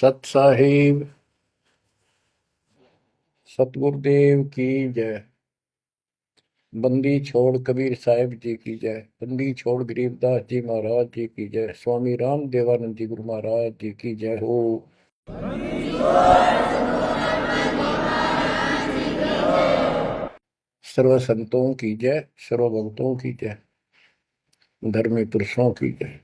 सत साहिब सतगुरुदेव की जय। बंदी छोड़ कबीर साहिब जी की जय। बंदी छोड़ गरीबदास जी महाराज जी की जय। स्वामी राम देवानंद जी गुरु महाराज जी की जय हो। सर्व संतों की जय, सर्व भक्तों की जय, धर्मी पुरुषों की जय।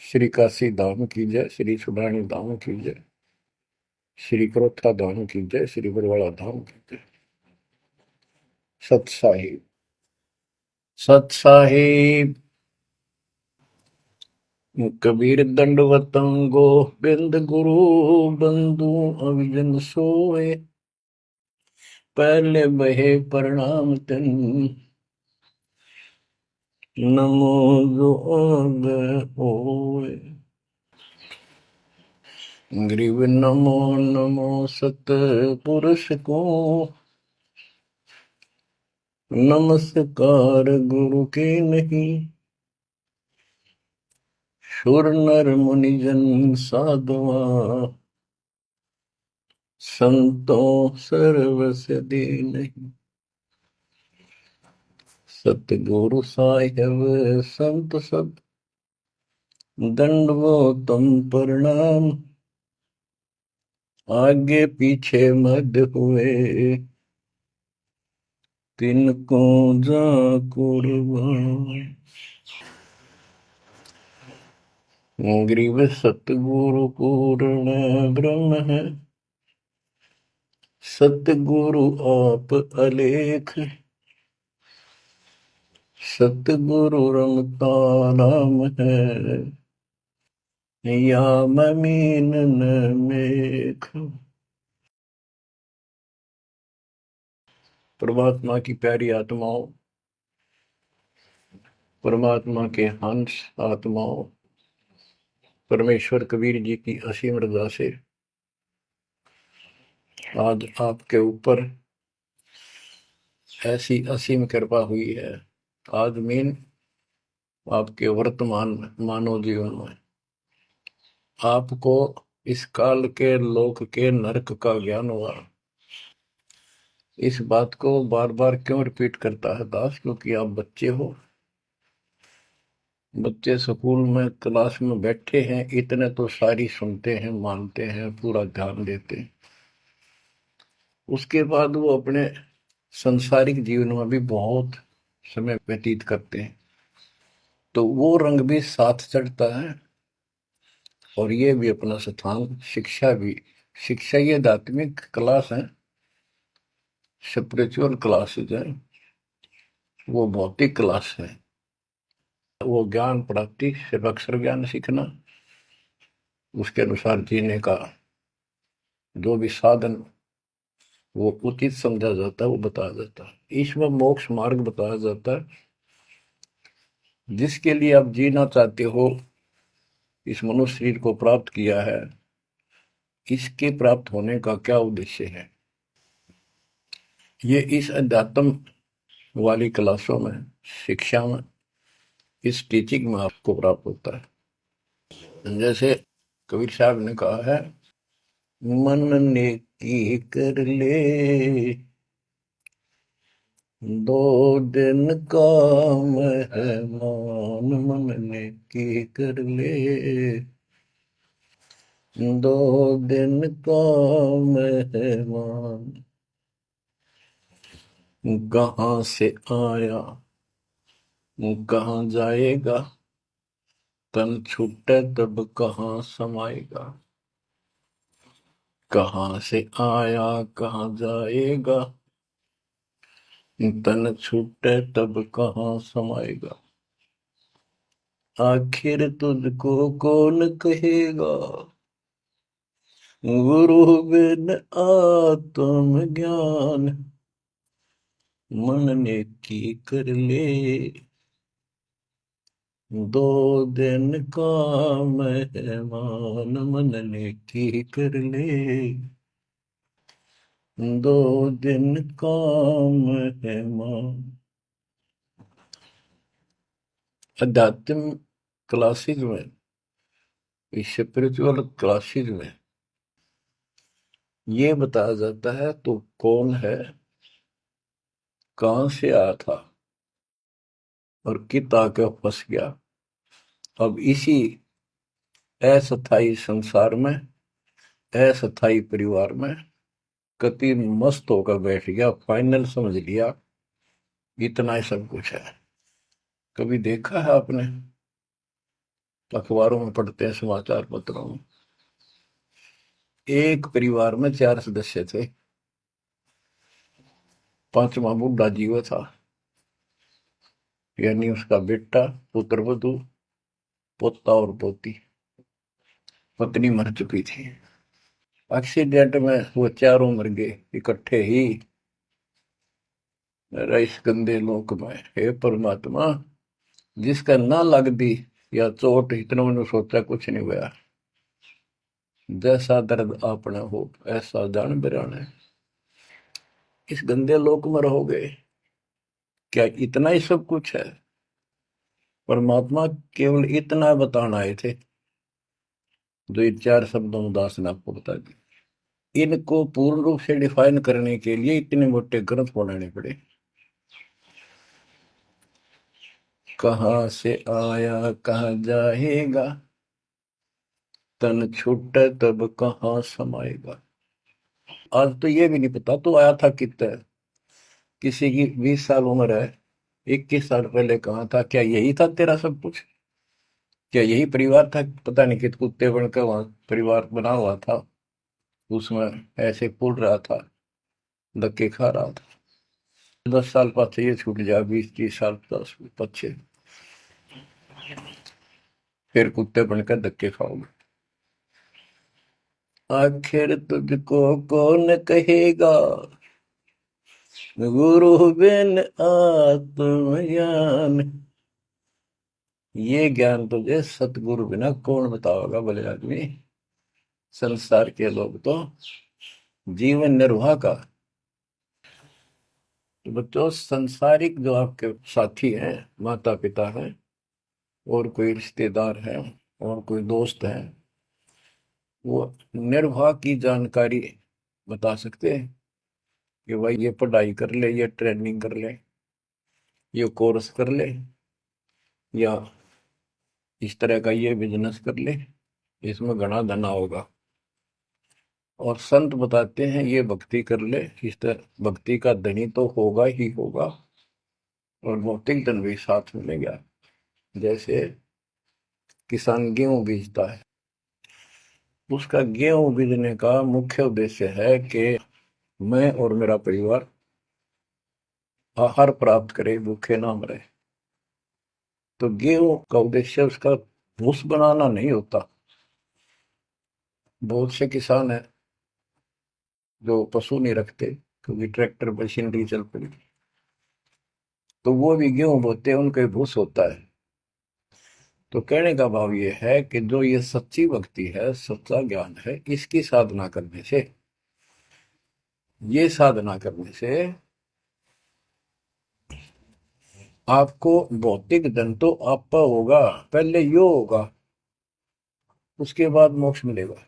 श्री काशी धाम की जय, श्री सुडानी धाम की जय, श्री क्रोथा धाम की जय, श्री बरवाड़ा धाम की जय। सत साहिब सत साहिब। कबीर दंडवतम गोबिंद गुरु बंधु अविजन सोए। पहले बहे प्रणाम तिन नमो जोग होए। ग्रीव नमो नमो सत पुरुष को नमस्कार गुरु के नहीं। सुर नर मुनिजन साधुआ संतों सर्वस्य दे नहीं। सतगुरु साहिब संत सब दंडवतम प्रणाम। आगे पीछे मद हुए तिनको जा कुर्बान। ग्रीव सतगुरु पूर्ण ब्रह्म है। सतगुरु आप अलेख। सतगुरु रमता नाम है। या ममीन न मेख। परमात्मा की प्यारी आत्माओं, परमात्मा के हंस आत्माओं, परमेश्वर कबीर जी की असीम रजा से आज आपके ऊपर ऐसी असीम कृपा हुई है। आज मीन आपके वर्तमान मानव जीवन में आपको इस काल के लोक के नरक का ज्ञान हुआ। इस बात को बार बार क्यों रिपीट करता है दास? क्योंकि आप बच्चे हो। बच्चे स्कूल में क्लास में बैठे हैं, इतने तो सारी सुनते हैं, मानते हैं, पूरा ध्यान देते हैं। उसके बाद वो अपने संसारिक जीवन में भी बहुत समय व्यतीत करते हैं, तो वो रंग भी साथ चढ़ता है। और ये भी अपना स्थान, शिक्षा भी। शिक्षा ये आध्यात्मिक क्लास है, स्पिरिचुअल क्लासेज है, वो भौतिक क्लास है। वो ज्ञान प्राप्ति सिर्फ अक्षर ज्ञान सीखना, उसके अनुसार जीने का जो भी साधन वो उचित समझा जाता है वो बताया जाता है। इसमें मोक्ष मार्ग बताया जाता है। जिसके लिए आप जीना चाहते हो, इस मनुष्य शरीर को प्राप्त किया है, इसके प्राप्त होने का क्या उद्देश्य है, ये इस अध्यात्म वाली क्लासों में, शिक्षा में, इस टीचिंग में आपको प्राप्त होता है। जैसे कबीर साहब ने कहा है, मन ने की कर ले दो दिन का मेहमान। मन ने की कर ले दो दिन का मेहमान। कहाँ से आया कहाँ जाएगा, तन छूटे तब कहाँ समाएगा। कहाँ से आया कहाँ जाएगा, तन छूटे तब कहाँ समाएगा। आखिर तुझको कौन कहेगा, गुरु बिन आत्म ज्ञान। मन ने की कर ले दो दिन का मेहमान। मन ने की कर ले दो दिन का मेहमान। अध्यात्म क्लासेज में इस स्पिरिचुअल क्लासेस में ये बताया जाता है तो कौन है, कहां से आया था और कित आके फंस गया। अब इसी अस्थाई संसार में, अस्थाई परिवार में कति मस्त होकर बैठ गया, फाइनल समझ लिया इतना ही सब कुछ है। कभी देखा है आपने, अखबारों में पढ़ते हैं, समाचार पत्रों में, एक परिवार में 4 सदस्य थे, पांचवा बुढ़ा जीव था, यानी उसका बेटा, पुत्र वधु, पोता और पोती। पत्नी मर चुकी थी। एक्सीडेंट में वो चारों मर गए इकट्ठे ही। इस गंदे लोक में हे परमात्मा, जिसका ना लग दी या चोट, इतना मैंने सोचा कुछ नहीं हुआ। जैसा दर्द आपने हो ऐसा जान बिराने, इस गंदे लोक में रहोगे, क्या इतना ही सब कुछ है? परमात्मा केवल इतना बताना आए थे, जो ये 4 शब्दों में दास ने आपको बता दी। इनको पूर्ण रूप से डिफाइन करने के लिए इतने मोटे ग्रंथ बनाने पड़े। कहाँ से आया कहाँ जाएगा, तन छूट तब कहाँ समाएगा। आज तो ये भी नहीं पता तो आया था कितना। किसी की 20 साल उम्र है, 21 साल पहले कहाँ था, क्या यही था तेरा सब कुछ? क्या यही परिवार था? पता नहीं कित कुत्ते बनकर वहां परिवार बना हुआ था, उसमें ऐसे पुल रहा था, धक्के खा रहा था। 10 साल पाछे ये छूट जाए, 20-30 साल 10 पीछे, फिर कुत्ते बनकर धक्के खाओगे। आखिर तुझको कौन कहेगा, गुरु बिन आत्मज्ञान। ये ज्ञान तुझे सतगुरु बिना कौन बताओगा बोले आदमी। संसार के लोग तो जीवन निर्वाह का, तो बच्चों संसारिक जो आपके साथी हैं, माता पिता हैं, और कोई रिश्तेदार हैं, और कोई दोस्त हैं, वो निर्वाह की जानकारी बता सकते हैं कि भाई ये पढ़ाई कर ले, ये ट्रेनिंग कर ले, ये कोर्स कर ले, या इस तरह का ये बिजनेस कर ले, इसमें घना धना होगा। और संत बताते हैं ये भक्ति कर ले, इस तरह भक्ति का धनी तो होगा ही होगा, और भौतिक धन भी साथ मिलेगा। जैसे किसान गेहूं बीजता है, उसका गेहूं बीजने का मुख्य उद्देश्य है कि मैं और मेरा परिवार आहार प्राप्त करे, भूखे ना मरे। तो गेहूं का उद्देश्य उसका भूस बनाना नहीं होता। बहुत से किसान है जो पशु नहीं रखते, क्योंकि ट्रैक्टर मशीनरी चल पड़ी, तो वो भी गेहूं बोते हैं, उनका भूस होता है। तो कहने का भाव ये है कि जो ये सच्ची भक्ति है, सच्चा ज्ञान है, इसकी साधना करने से, ये साधना करने से आपको भौतिक धन तो आपका होगा, पहले यो होगा, उसके बाद मोक्ष मिलेगा।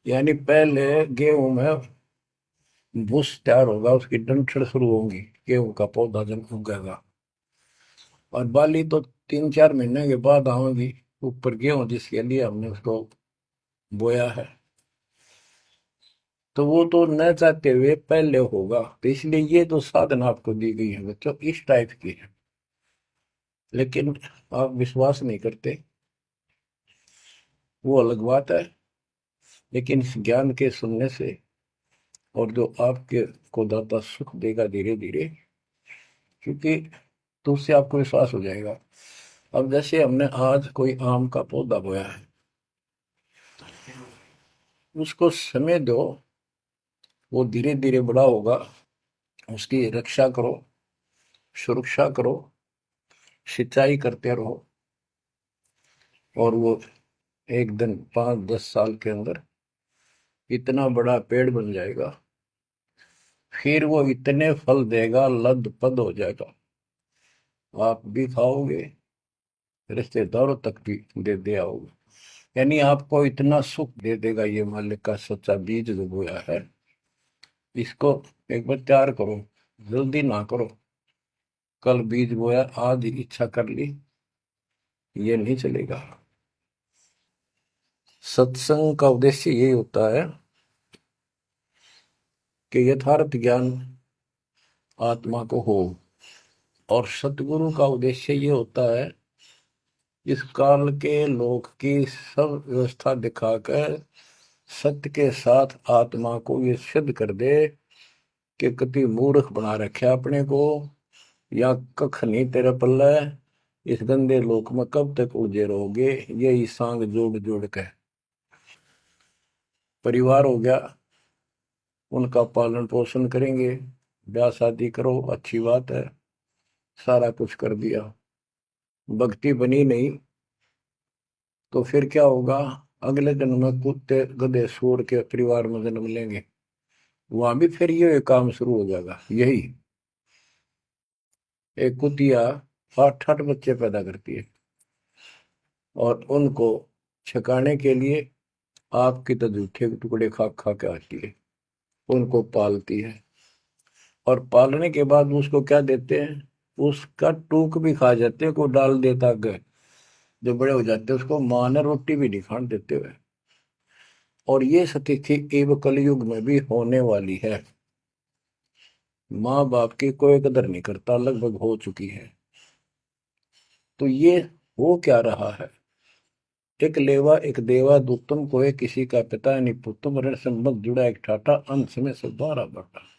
यानी पहले गेहूं में भूस तैयार होगा, उसकी डंठल शुरू होंगी, गेहूं का पौधा जब उगेगा, और बाली तो 3-4 महीने के बाद आएगी ऊपर, गेहूं जिसके लिए हमने उसको बोया है। तो वो तो न चाहते हुए पहले होगा। तो इसलिए ये जो साधना आपको दी गई है बच्चों, इस टाइप की है। लेकिन आप विश्वास नहीं करते, वो अलग बात है। लेकिन इस ज्ञान के सुनने से, और जो आपके को दाता सुख देगा धीरे धीरे, क्योंकि तो उससे आपको विश्वास हो जाएगा। अब जैसे हमने आज कोई आम का पौधा बोया है, उसको समय दो, वो धीरे धीरे बड़ा होगा, उसकी रक्षा करो, सुरक्षा करो, सिंचाई करते रहो, और वो एक दिन 5-10 साल के अंदर इतना बड़ा पेड़ बन जाएगा। फिर वो इतने फल देगा, लद पद हो जाएगा, आप भी खाओगे, रिश्तेदारों तक भी दे दे आओगे। यानी आपको इतना सुख दे देगा ये मालिक का सच्चा बीज जो बोया है, इसको एक बार तैयार करो, जल्दी ना करो। कल बीज बोया, आज इच्छा कर ली, ये नहीं चलेगा। सत्संग का उद्देश्य यही होता है कि यथार्थ ज्ञान आत्मा को हो, और सतगुरु का उद्देश्य ये होता है इस काल के लोक की सब व्यवस्था दिखाकर सत्य के साथ आत्मा को ये सिद्ध कर दे कि कति मूर्ख बना रखे अपने को, या कख नहीं तेरे पल्ले, इस गंदे लोक में कब तक उलझे रहोगे। यही सांग जोड़ जोड़ के परिवार हो गया, उनका पालन पोषण करेंगे, ब्याह शादी करो, अच्छी बात है, सारा कुछ कर दिया, भक्ति बनी नहीं तो फिर क्या होगा। अगले जन्म में कुत्ते गधे सूअर के परिवार में जन्म लेंगे, वहां भी फिर ये काम शुरू हो जाएगा। यही एक कुतिया 8-8 बच्चे पैदा करती है, और उनको छकाने के लिए आपकी तो जूठे टुकड़े खा खा के आती है, उनको पालती है, और पालने के बाद उसको क्या देते हैं, उसका टूक भी खा जाते हैं, को डाल देता है। जो बड़े हो जाते हैं उसको माँ ने रोटी भी नहीं खाने देते हुए। और ये स्थिति एवं कलयुग में भी होने वाली है। माँ बाप की कोई कदर नहीं करता, लगभग हो चुकी है। तो ये हो क्या रहा है, एक लेवा एक देवा दुत्तम कोई किसी का पिता नहीं पुत्तम, ऋण संबंध जुड़ा एक ठाटा, अंत में से बारह बाटा।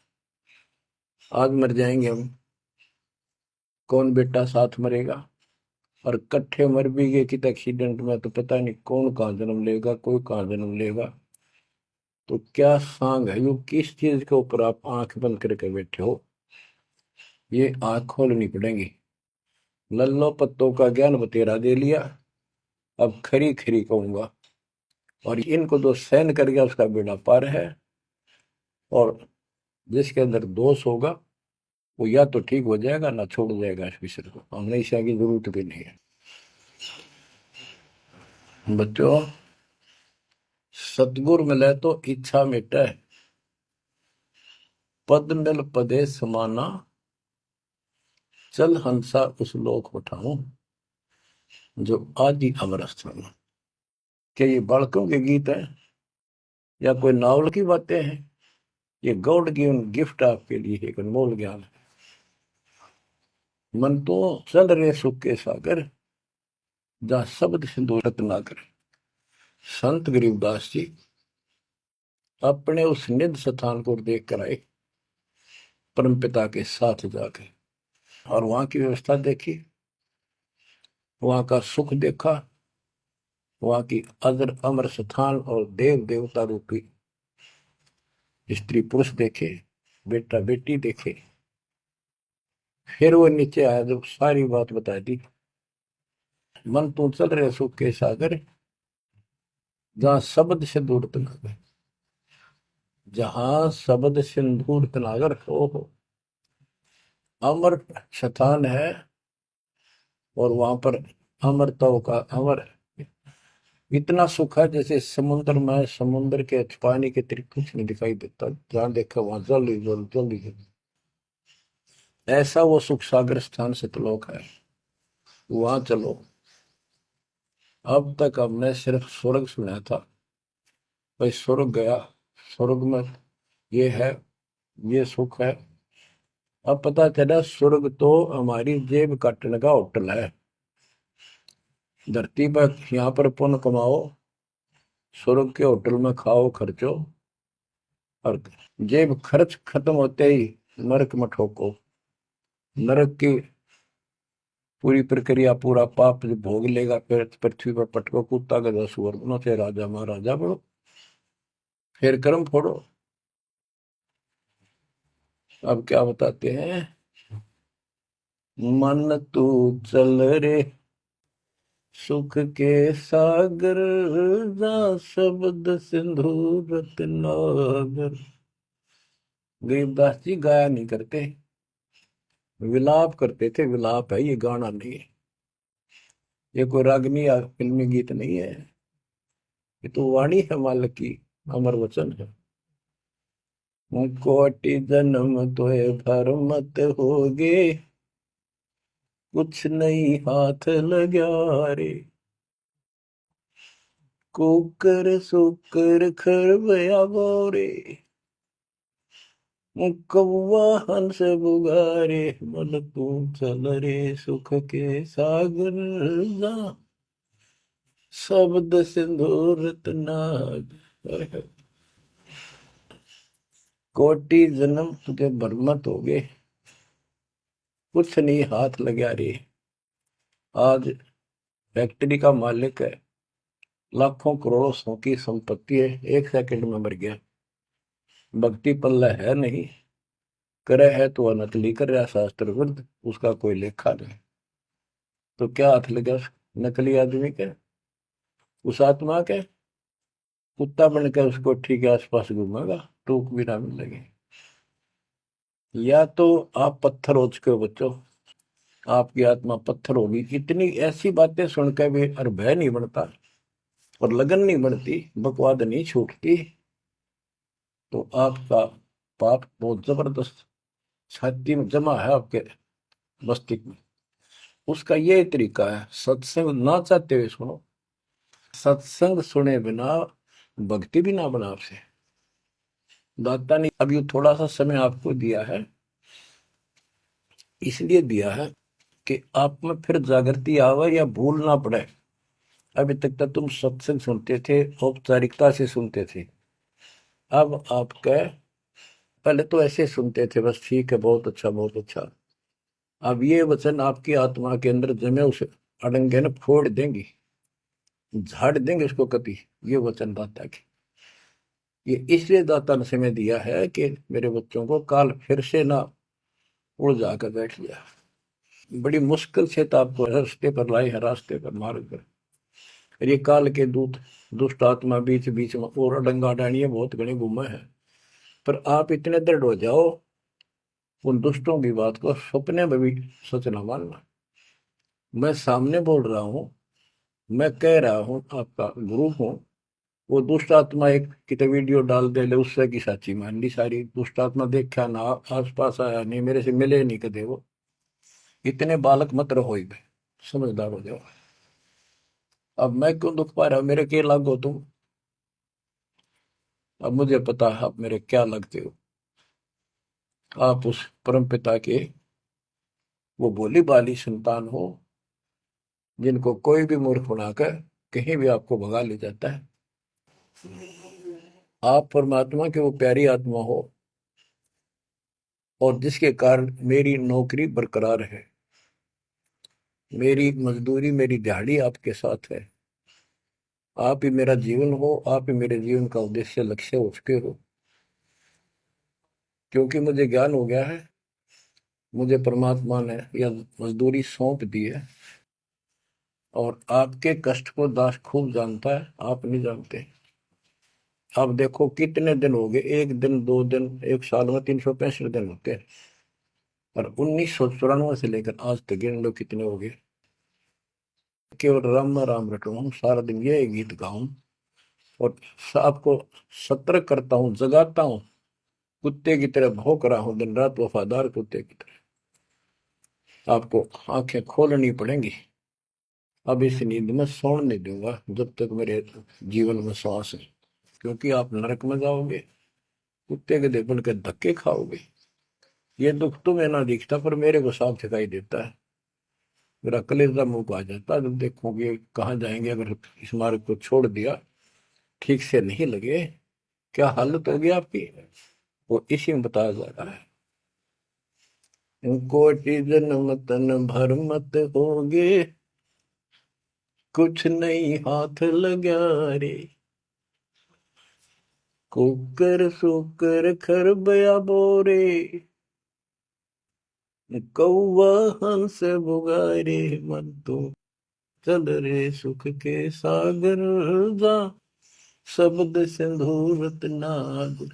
आज मर जाएंगे हम, कौन बेटा साथ मरेगा, और कट्ठे मर भी गए कित एक्सीडेंट में तो पता नहीं कौन कहाँ जन्म लेगा, कोई कहाँ जन्म लेगा। तो क्या सांग है, यो किस चीज के ऊपर आप आंख बंद करके बैठे हो, ये आंख खोलनी पड़ेगी। लल्लो पत्तों का ज्ञान बतेरा दे लिया, अब खरी खरी कहूंगा, और इनको जो सहन कर गया उसका बेड़ा पार है। और जिसके अंदर दोष होगा वो या तो ठीक हो जाएगा ना छोड़ जाएगा इस विषय को, हमेशा की जरूरत भी नहीं है। बच्चों, सतगुर मिले तो इच्छा मिटे, पद मिल पदे समाना, चल हंसा उस लोक उठाऊं जो आदि अमर स्थान। क्या ये बालकों के गीत हैं या कोई नावल की बातें हैं? ये गॉड गिवन गिफ्ट आपके लिए एक अनमोल ज्ञान है। मन तो चल रहे सुख के सागर, जहां शब्द सिंधु रत्नाकर। संत गरीबदास जी अपने उस निध स्थान को देख कर आए, परम पिता के साथ जाकर, और वहां की व्यवस्था देखी, वहां का सुख देखा, वहां की अजर अमर स्थान और देव देवता रूपी स्त्री पुरुष देखे, बेटा बेटी देखे। फिर वो नीचे आया, जब सारी बात बता दी, मन तू चल रहे सुख के सागर, जहां शब्द से दूर तनागर, जहां शब्द सिंदूर तनागर हो अमर स्थान है। और वहां पर अमरताओं का अमर इतना सुख है, जैसे समुद्र में समुद्र के पानी के अतिरिक्त कुछ नहीं दिखाई देता, जहां देखा वहां जल ही जल जल ही जल। ऐसा वो सुख सागर स्थान सतलोक है, वहां चलो। अब तक हमने सिर्फ स्वर्ग सुना था, भाई स्वर्ग गया, स्वर्ग में ये है, ये सुख है। अब पता चला स्वर्ग तो हमारी जेब काटने का होटल है। धरती पर यहाँ पर पुण्य कमाओ, स्वर्ग के होटल में खाओ खर्चो, और जेब खर्च खत्म होते ही नरक में ठोको। नरक की पूरी प्रक्रिया, पूरा पाप जो भोग लेगा, फिर पृथ्वी पर पटको, कुत्ता गधा सुअर बनो, से राजा महाराजा बनो, फिर कर्म फोड़ो। अब क्या बताते हैं, मन तू चल रे सुख के सागर, जा शब्द सिंधु रत्नागर। गरीबदास जी गाया नहीं करते, विलाप करते थे। विलाप है, ये गाना नहीं है, ये कोई रागनी या फिल्मी गीत नहीं है। ये तो वाणी है मालिक की, अमर वचन है। कोटि जन्म तोय भर मत होगे, कुछ नहीं हाथ लगा रे। कुकर सुकर खरबया बोरे, कौवा हंस बुगारे, मन तू चल रे सुख के सागर जा, शब्द सिंदूर नाग। कोटि जन्म तुझे बरमत हो गए, कुछ नहीं हाथ लगा रे। आज फैक्ट्री का मालिक है, लाखों करोड़ों सौ की संपत्ति है, एक सेकंड में मर गया। भक्ति पल्ला है नहीं, करे है तो नकली कर रहा शास्त्र विरुद्ध, उसका कोई लेखा नहीं। तो क्या हाथ लगा नकली आदमी के, उस आत्मा के? कुत्ता बन के उस कोठी के आसपास घूमेगा, टूक भी ना मिलेगी। या तो आप पत्थर हो चुके हो बच्चों, आपकी आत्मा पत्थर होगी। इतनी ऐसी बातें सुनकर भी और भय नहीं बढ़ता और लगन नहीं बढ़ती, बकवाद नहीं छूटती, तो आपका पाप बहुत जबरदस्त छाती में जमा है आपके मस्तिष्क में। उसका ये तरीका है, सत्संग ना चाहते हुए सुनो, सत्संग सुने बिना भक्ति भी ना बना आपसे। दाता ने अभी थोड़ा सा समय आपको दिया है, इसलिए दिया है कि आप में फिर जागृति आवे या भूल ना पड़े। अभी तक तो तुम सत्संग सुनते थे, औपचारिकता से सुनते थे। अब आपका, पहले तो ऐसे सुनते थे बस, ठीक है, बहुत अच्छा बहुत अच्छा। अब ये वचन आपकी आत्मा के अंदर जमे, उसे अड़ंगे न फोड़ देंगी, झाड़ देंगे उसको कति। ये वचन दाता की, ये इसलिए दाता ने समय दिया है कि मेरे बच्चों को काल फिर से ना उड़ जाकर बैठ गया। बड़ी मुश्किल से तो आपको रास्ते पर लाए हैं, रास्ते पर मार्ग पर। और ये काल के दूत दुष्ट आत्मा बीच बीच में और अडंगा डाणिए बहुत घने घूमे हैं। पर आप इतने दृढ़ हो जाओ, उन दुष्टों की बात को सपने में भी सच न मानना। मैं सामने बोल रहा हूँ, मैं कह रहा हूँ, आपका गुरु हूँ। वो दुष्ट आत्मा एक कितने वीडियो डाल दे ले, उससे की साची मान ली सारी। दुष्ट आत्मा देखा ना, आस पास आया नहीं, मेरे से मिले नहीं कदे वो। इतने बालक मत रहो, समझदार हो जाओ। अब मैं क्यों दुख पा रहा हूँ, मेरे के लागो तुम। अब मुझे पता है आप मेरे क्या लगते हो। आप उस परम पिता के वो भोली भाली संतान हो, जिनको कोई भी मूर्ख बनाकर कहीं भी आपको भगा ले जाता है। आप परमात्मा के वो प्यारी आत्मा हो, और जिसके कारण मेरी नौकरी बरकरार है, मेरी मजदूरी, मेरी दिहाड़ी आपके साथ है। आप ही मेरा जीवन हो, आप ही मेरे जीवन का उद्देश्य लक्ष्य हो चुके हो। क्योंकि मुझे ज्ञान हो गया है, मुझे परमात्मा ने यह मजदूरी सौंप दी है। और आपके कष्ट को दास खूब जानता है, आप नहीं जानते। अब देखो कितने दिन हो गए, एक दिन, 2 दिन, एक साल में 365 दिन होते हैं। और 1994 से लेकर आज तक गिन लो कितने हो गए। केवल राम राम रटूं, सारा दिन ये गीत गाऊं और आपको सतर्क करता हूं, जगाता हूं। कुत्ते की तरह भौंक रहा हूं दिन रात, वफादार कुत्ते की तरह। आपको आंखें खोलनी पड़ेंगी। अब इस नींद में सोने नहीं दूंगा जब तक मेरे जीवन में श्वास है। क्योंकि आप नरक में जाओगे, कुत्ते के देपन के धक्के खाओगे। ये दुख तुम्हें ना दिखता, पर मेरे को साफ दिखाई देता है। मेरा कलेजा मुंह को आ जाता है जब देखोगे कहाँ जाएंगे अगर इस मार्ग को छोड़ दिया, ठीक से नहीं लगे, क्या हालत होगी आपकी। वो इसी में बताया जा रहा है। कोटि जन्म तन भर मत होगे, कुछ नहीं हाथ लगा रे। कुकर सुकर खरबया बोरे, कौवा हंस बुगारे, मन तो चल रे सुख के सागर जा, शब्द सिंधूरत नाग।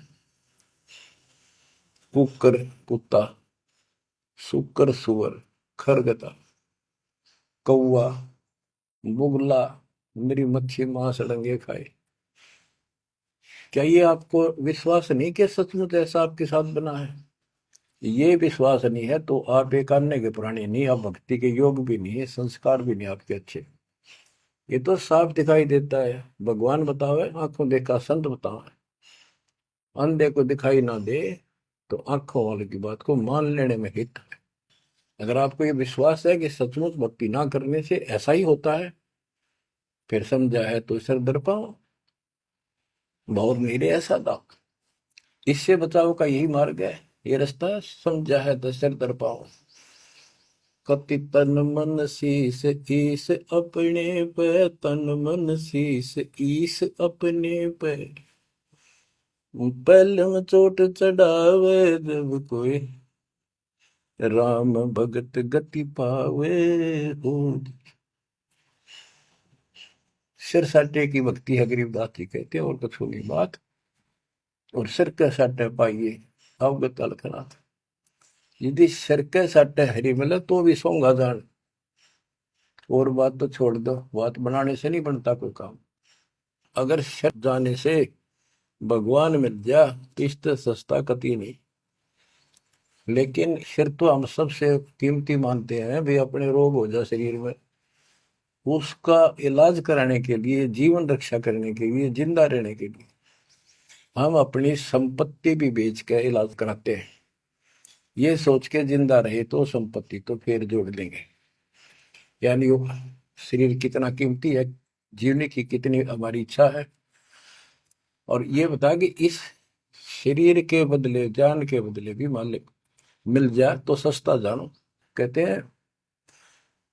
कुकर कुत्ता, सुकर सुअर, खरगता, कौवा, बुगला, मेरी मच्छी मांस अड़ंगे खाए। क्या ये आपको विश्वास नहीं कि सचमुच ऐसा आपके साथ बना है? ये विश्वास नहीं है तो आप एक अन्य के पुराने नहीं, आप भक्ति के योग भी नहीं है, संस्कार भी नहीं आपके अच्छे। ये तो साफ दिखाई देता है। भगवान बतावे, आंखों देखा संत बतावे। अंधे को दिखाई ना दे तो आंखों वाले की बात को मान लेने में हित है। अगर आपको ये विश्वास है कि सचमुच भक्ति ना करने से ऐसा ही होता है, फिर समझा है तो सिर दर पाओ, बहुत मेरे ऐसा दाव। इससे बचाव का यही मार्ग है, ये रास्ता समझा है तो सिर दर पाओ। कति तन मन शीस ईस अपने पे, तन मन शीस ईस अपने पे। पहले में चोट चढ़ावे जब कोई, राम भगत गति पावे हो। सिर साटे की भक्ति है, गरीबदास जी कहते हैं, और कुछ नहीं बात। और सिर के साटे पाइए अवगत अलखनाथ। यदि सिर के साटे हरी मिले तो भी सोंगा जान। और बात तो छोड़ दो, बात बनाने से नहीं बनता कोई काम। अगर सिर जाने से भगवान मिल जा तो इससे सस्ता कति नहीं। लेकिन सिर तो हम सबसे कीमती मानते हैं भी, अपने रोग हो जा शरीर में, उसका इलाज कराने के लिए, जीवन रक्षा करने के लिए, जिंदा रहने के लिए हम अपनी संपत्ति भी बेच के इलाज कराते हैं। ये सोच के जिंदा रहे तो संपत्ति तो फिर जोड़ देंगे। यानी वो शरीर कितना कीमती है, जीने की कितनी हमारी इच्छा है। और ये बता कि इस शरीर के बदले, जान के बदले भी मालिक मिल जाए तो सस्ता जानो। कहते हैं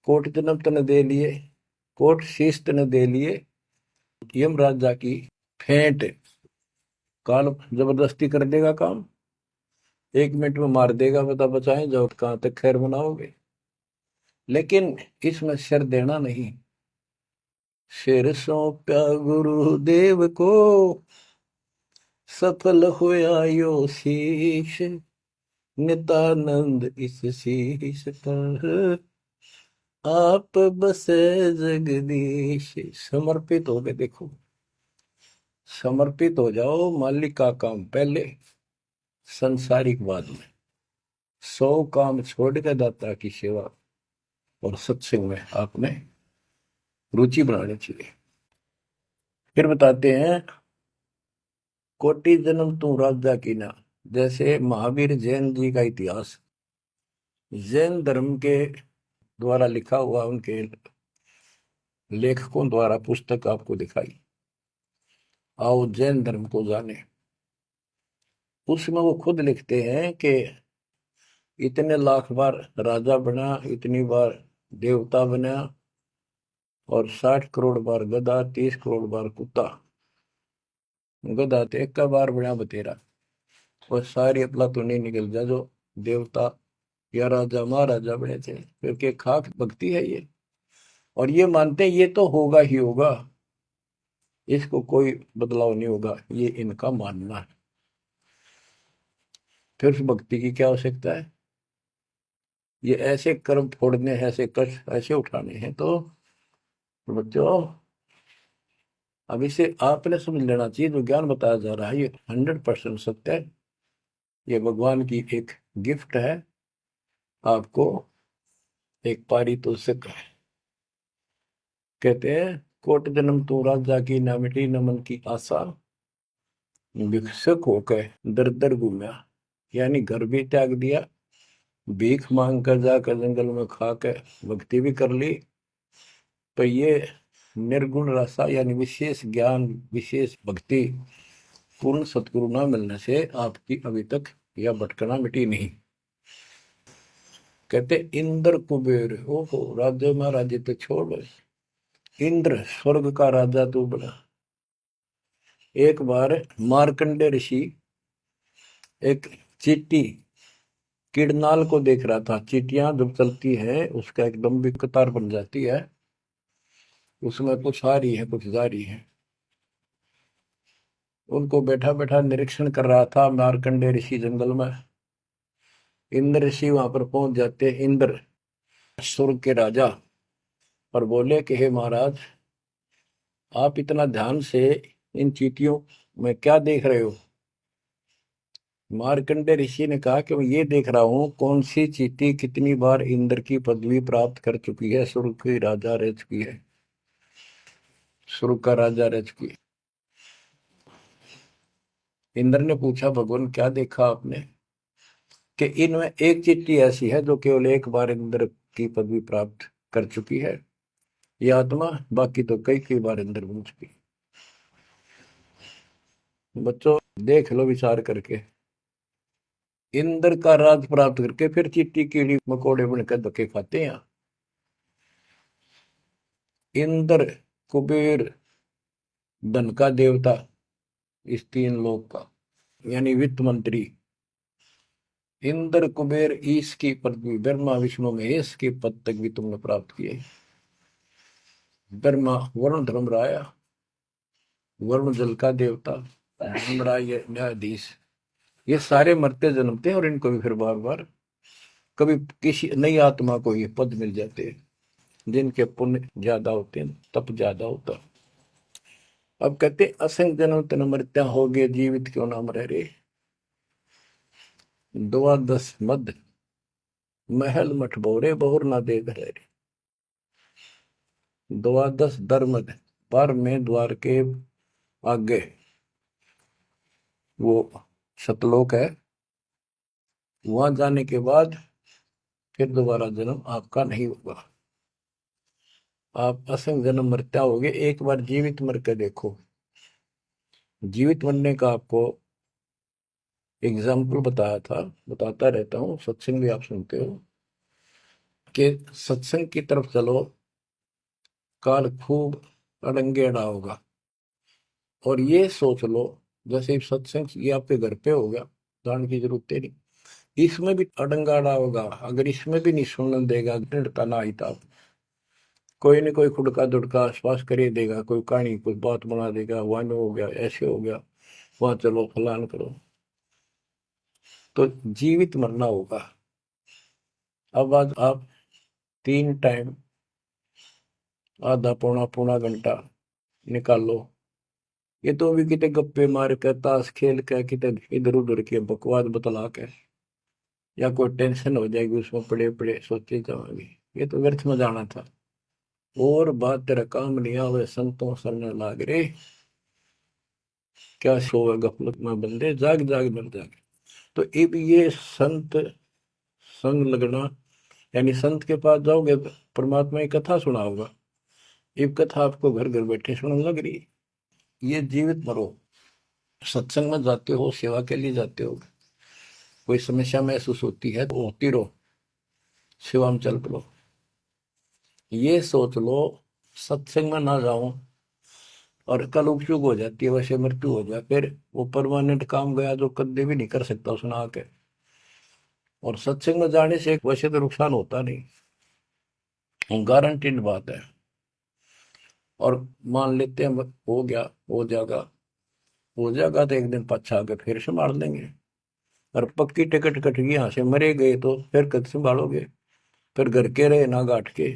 कोट जन्म तन दे लिए, कोट शीश तन दे लिए, यम राजा की फेंट। काल जबरदस्ती कर देगा काम, 1 मिनट में मार देगा, बता बचाएं जाओ कहां तक खैर मनाओगे। लेकिन इसमें सिर देना नहीं। सिर सौंप्या गुरुदेव को, सफल हुआ यो शीश। नित्यानंद इस शीश पर आप बसे जगदीश। समर्पित हो गए, देखो समर्पित हो जाओ। मालिक का काम पहले, संसारिक बाद में। 100 काम छोड़ के दाता की सेवा और सत्संग में आपने रुचि बनानी चाहिए। फिर बताते हैं कोटि जन्म तू राजा की ना। जैसे महावीर जैन जी का इतिहास जैन धर्म के द्वारा लिखा हुआ, उनके लेखकों द्वारा पुस्तक आपको दिखाई। आओ जैन धर्म को जाने। उसमें वो खुद लिखते हैं कि इतने लाख बार राजा बना, इतनी बार देवता बना, और 60 करोड़ बार गधा, 30 करोड़ बार कुत्ता। गधा तो एक का बार बना बतेरा, और सारी अपला तो नहीं निकल जा जो देवता या राजा महाराजा बने थे। क्योंकि खाक भक्ति है ये, और ये मानते हैं ये तो होगा ही होगा, इसको कोई बदलाव नहीं होगा, ये इनका मानना है। फिर उस भक्ति की क्या आवश्यकता है? ये ऐसे कर्म फोड़ने हैं, ऐसे कष्ट ऐसे उठाने हैं। तो बच्चों, अब इसे आपने समझ लेना चाहिए, जो ज्ञान बताया जा रहा है ये 100% सत्य है। ये भगवान की एक गिफ्ट है आपको, एक पारितोषिक है। कहते हैं कोट जन्म तू राजा की, ना मिटी न मन की आशा। भिक्षुक होकर दर दर घूमया, यानी घर भी त्याग दिया, भीख मांग कर जाकर जंगल में खा कर भक्ति भी कर ली। तो ये निर्गुण रसा यानी विशेष ज्ञान, विशेष भक्ति पूर्ण सतगुरु न मिलने से आपकी अभी तक यह भटकना मिटी नहीं। कहते इंद्र कुबेर, ओहो राज्य महाराजे तो छोड़, इंद्र स्वर्ग का राजा तू बना। एक बार मार्कंडे ऋषि एक चींटी किड़नाल को देख रहा था। चींटियां जब चलती है उसका एक लंबी कतार बन जाती है, उसमें कुछ आ रही है कुछ जा रही है। उनको बैठा बैठा निरीक्षण कर रहा था मार्कंडे ऋषि जंगल में। इंद्र ऋषि वहां पर पहुंच जाते, इंद्र स्वर्ग के राजा, और बोले कि हे महाराज, आप इतना ध्यान से इन चींटियों मैं क्या देख रहे हो? मार्कंडे ऋषि ने कहा कि मैं ये देख रहा हूं कौन सी चींटी कितनी बार इंद्र की पदवी प्राप्त कर चुकी है, स्वर्ग की राजा रह चुकी है, स्वर्ग का राजा रह चुकी है। इंद्र ने पूछा, भगवान क्या देखा आपने? कि इनमें एक चींटी ऐसी है जो केवल एक बार इंद्र की पदवी प्राप्त कर चुकी है, ये आत्मा, बाकी तो कई कई बार इंद्र बन चुकी है। बच्चों देख लो विचार करके, इंद्र का राज प्राप्त करके फिर चींटी कीड़ी मकोड़े बनकर धक्के खाते हैं। इंद्र, कुबेर, धन का देवता, इस तीन लोक का, यानी वित्त मंत्री, इंद्र, कुबेर, ईश की पदवी, ब्रह्मा विष्णु महेश के पद तक भी तुमने प्राप्त किए। ब्रह्मा वरुण धर्मराया, वरुण जल का देवता, धर्मराय न्यायाधीश, ये सारे मरते जन्मते हैं और इनको भी फिर बार बार कभी किसी नई आत्मा को ये पद मिल जाते हैं जिनके पुण्य ज्यादा होते हैं, तप ज्यादा होता है। अब कहते असंग जन्म तन मृत्या हो गए, जीवित क्यों नाम रह रे। द्वादश मद महल मठ बोरे, बहुर ना दे घर रे। द्वादश दरमद, पर में द्वार के आगे वो सतलोक है, वहां जाने के बाद फिर दोबारा जन्म आपका नहीं होगा। आप असंग जन्म मरता होगे, एक बार जीवित मर के देखो। जीवित मरने का आपको एग्जाम्पल बताया था, बताता रहता हूँ, सत्संग भी आप सुनते हो, कि सत्संग की तरफ चलो, काल खूब अड़ंगे अड़ा होगा। और ये सोच लो जैसे सत्संग ये आपके घर पे हो गया, जान की जरूरत नहीं, इसमें भी अड़ंगा अड़ा होगा। अगर इसमें भी नहीं सुनने देगा, दृढ़ता ना आई था, कोई न कोई खुड़का दुड़का आसपास कर ही देगा, कोई कहानी कोई बात बना देगा, वहां में हो गया, ऐसे हो गया, वहां चलो फलान करो, तो जीवित मरना होगा। अब आज आप 3 टाइम आधा पौना पौना घंटा निकालो, ये तो भी कितने गप्पे मार कर, ताश खेल कर, कितने इधर उधर के बकवास बतला के, या कोई टेंशन हो जाएगी उसमें पड़े पड़े सोचे जाओगे, ये तो व्यर्थ में जाना था। और बात तेरा काम नहीं आवे, संतों सरने लाग रे, क्या सोवे गफलत में बंदे, जाग जाग मर जागे। तो अब ये संत संग लगना, यानी संत के पास जाओगे परमात्मा की कथा सुना होगा, ये कथा आपको घर घर बैठे सुनने लग रही। ये जीवित मरो, सत्संग में जाते हो, सेवा के लिए जाते हो, कोई समस्या महसूस होती है तो होती रहो, सेवा में चल पड़ो। ये सोच लो सत्संग में ना जाऊं और कल उपयोग हो जाती है, वैसे मृत्यु हो जाए, फिर वो परमानेंट काम गया जो कभी भी नहीं कर सकता सुना के। और सत्संग में जाने से वैसे तो नुकसान होता नहीं, गारंटीड बात है। और मान लेते हैं हो गया, हो जाएगा तो एक दिन पछा के फिर संभाल लेंगे। और पक्की टिकट कट गई, यहाँ से मरे गए तो फिर कद संभालोगे? फिर घर के रहे ना गांठ के,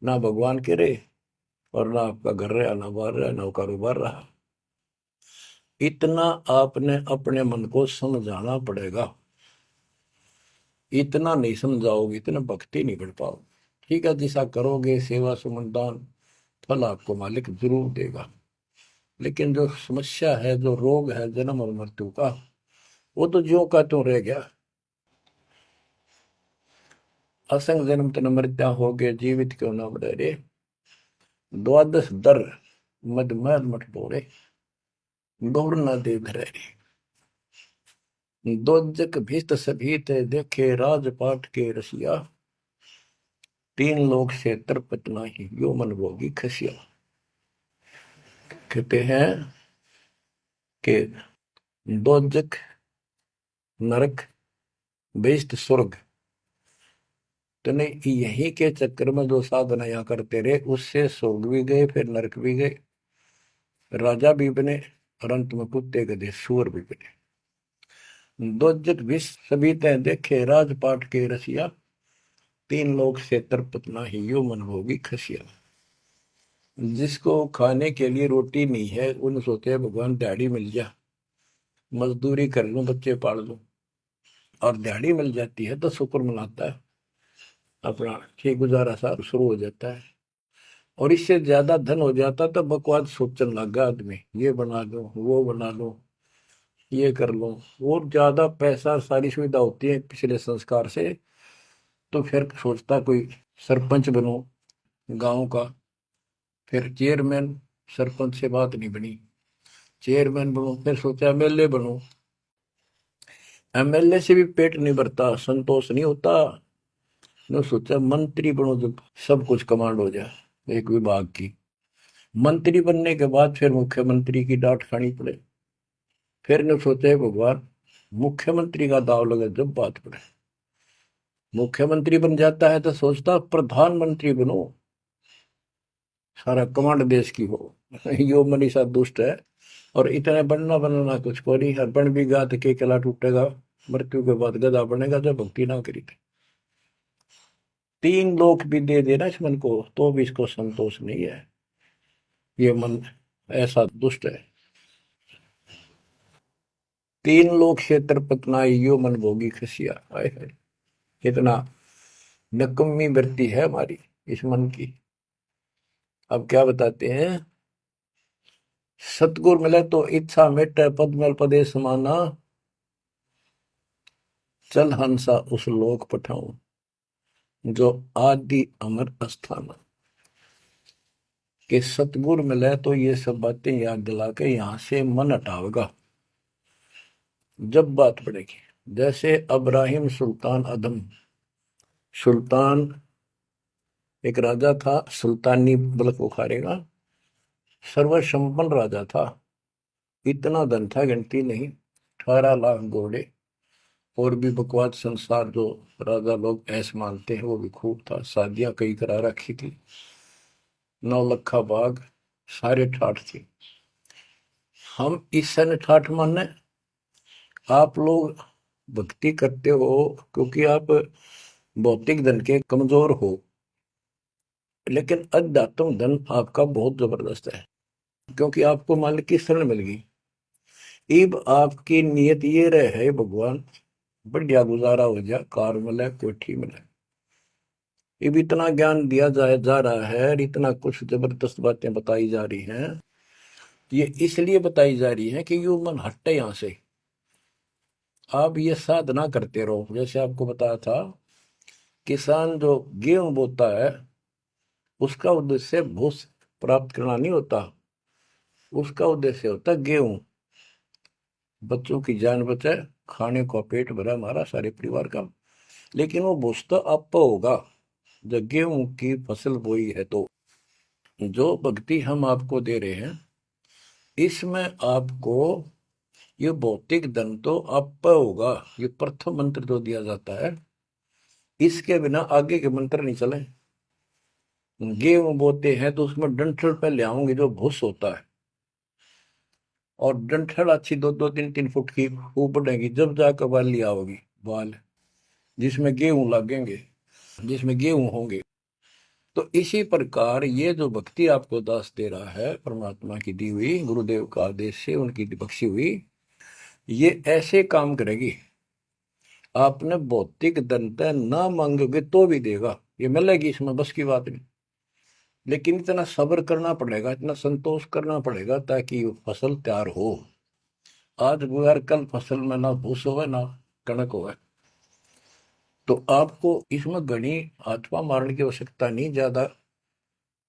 ना भगवान के रहे, और ना आपका घर रहा, ना बाहर रहा, ना कारोबार रहा। इतना आपने अपने मन को समझाना पड़ेगा, इतना नहीं समझाओगे इतना भक्ति नहीं कर पाओगे। ठीक है, जैसा करोगे सेवा सुमन दान, फल आपको मालिक जरूर देगा। लेकिन जो समस्या है, जो रोग है जन्म और मृत्यु का, वो तो ज्यों का त्यों रह गया। असंग जन्म तन मृत्या हो गए, जीवित क्यों न मरे रे। द्वादश दर मद मैल मठ बोरे, गौर न दे घरे रे। दोजक भीत सभीत देखे, राजपाट के रसिया, 3 लोक से तरपत नाही, यो मन भोगी खसिया। कहते हैं कि दोजक नरक, बेस्ट स्वर्ग, तो नहीं यही के चक्कर में जो साधना यहाँ करते रहे, उससे स्वर्ग भी गए, फिर नरक भी गए, राजा भी बने, और अंत में कुत्ते गधे सूअर भी बने। दोजक विष सभी तय देखे, राजपाट के रसिया, 3 लोक से तरपत नाही, यो मन भोगी खसिया। जिसको खाने के लिए रोटी नहीं है उन सोचते हैं भगवान दिहाड़ी मिल जा, मजदूरी कर लूं, बच्चे पाल लूं, और दिहाड़ी मिल जाती है तो शुक्र मनाता है, अपना ठीक गुजारा सा शुरू हो जाता है। और इससे ज्यादा धन हो जाता तो बकवास सोचने लगा आदमी, ये बना लो, वो बना लो, ये कर लो। और ज्यादा पैसा सारी सुविधा होती है पिछले संस्कार से, तो फिर सोचता कोई सरपंच बनो गांव का, फिर चेयरमैन, सरपंच से बात नहीं बनी, चेयरमैन बनो, फिर सोचा एमएलए बनो, एमएलए से भी पेट नहीं भरता, संतोष नहीं होता, ने सोचा मंत्री बनो, जब सब कुछ कमांड हो जाए एक विभाग की। मंत्री बनने के बाद फिर मुख्यमंत्री की डांट खानी पड़े, फिर ने सोचा भगवान मुख्यमंत्री का दाव लगे जब बात पड़े। मुख्यमंत्री बन जाता है तो सोचता प्रधानमंत्री बनो, सारा कमांड देश की हो। यो मनीषा दुष्ट है, और इतने बनना बनना कुछ को नहीं, और बन भी गा तो के किला टूटेगा, मृत्यु के बाद गधा बनेगा जब भक्ति ना करी थे। तीन लोक भी दे देना इस मन को तो भी इसको संतोष नहीं है, ये मन ऐसा दुष्ट है। तीन लोक क्षेत्र पतनाई यो मन भोगी खसिया, हाय हाय, कितना नकम्मी वृत्ति है हमारी इस मन की। अब क्या बताते हैं, सतगुर मिले तो इच्छा मिटे, पद में पदे समाना, चल हंसा उस लोक पठाऊं, जो आदि अमर अस्थान। कि सतगुर मिले तो ये सब बातें याद दिला के यहां से मन हटावेगा जब बात पड़ेगी। जैसे अब्राहिम सुल्तान अदम, सुल्तान एक राजा था, सुल्तानी मुल्क उखाड़ेगा, सर्वसंपन्न राजा था, इतना धन था गिनती नहीं, 18 लाख घोड़े, और भी बकवास संसार जो राजा लोग ऐसे मानते हैं वो भी खूब था, शादियां कई करा रखी थी, 9 लखा बाग, सारे ठाठ थी। हम इस सन ठाठ माने, आप लोग भक्ति करते हो क्योंकि आप भौतिक धन के कमजोर हो, लेकिन अध्यात्म धन आपका बहुत जबरदस्त है, क्योंकि आपको मालिक की शरण मिल गई। अब आपकी नीयत ये रहे भगवान बढ़िया गुजारा हो जाए, कार मिले, कोठी मिले। अब इतना ज्ञान दिया जा रहा है, इतना कुछ जबरदस्त बातें बताई जा रही हैं, ये इसलिए बताई जा रही है कि यू मन हटे यहां से। आप ये साधना करते रहो, जैसे आपको बताया था, किसान जो गेहूं बोता है उसका उद्देश्य भूस प्राप्त करना नहीं होता, उसका उद्देश्य होता है गेहूं, बच्चों की जान बचे, खाने को पेट भरा हमारा सारे परिवार का। लेकिन वो भूस तो आप होगा जब गेहूं की फसल बोई है। तो जो भक्ति हम आपको दे रहे हैं इसमें आपको ये भौतिक धन तो आप होगा, ये प्रथम मंत्र जो दिया जाता है, इसके बिना आगे के मंत्र नहीं चले। गेहूं बोते हैं तो उसमें डंठल पे ले आओगे जो भूस होता है, और डंठल अच्छी 2-2, 3-3 फुट की वो बढ़ेगी, जब जाकर बाली आओगी, बाल जिसमें गेहूं लगेंगे, जिसमें गेहूं होंगे। तो इसी प्रकार ये जो भक्ति आपको दास दे रहा है, परमात्मा की दी हुई, गुरुदेव का आदेश से उनकी बख्शी हुई, ये ऐसे काम करेगी, आपने भौतिक धनता ना मांगोगे तो भी देगा, ये मिलेगी, इसमें बस की बात नहीं। लेकिन इतना सब्र करना पड़ेगा, इतना संतोष करना पड़ेगा ताकि फसल तैयार हो। आज बुआर कल फसल में ना भूस हो ना कणक हो, तो आपको इसमें घनी आत्मा मारने की आवश्यकता नहीं, ज्यादा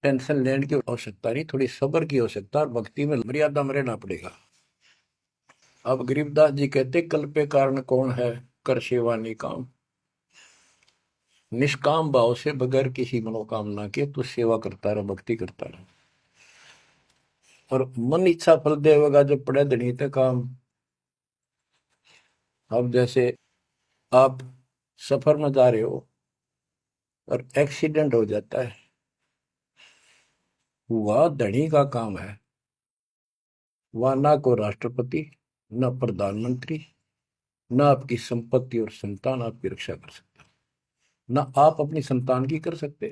टेंशन लेने की आवश्यकता नहीं, थोड़ी सब्र की आवश्यकता, और भक्ति में मर्यादा में रहना पड़ेगा। अब गरीबदास जी कहते, कल पे कारण कौन है, कर सेवा निकाम, निष्काम भाव से बगैर किसी मनोकामना के तो सेवा करता रहे, भक्ति करता रहे, और मन इच्छा फल देगा जब पड़े धनी थे काम। अब जैसे आप सफर में जा रहे हो और एक्सीडेंट हो जाता है, वह धनी का काम है, वह ना को राष्ट्रपति, न प्रधानमंत्री, न आपकी संपत्ति और संतान आपकी रक्षा कर सकता, न आप अपनी संतान की कर सकते,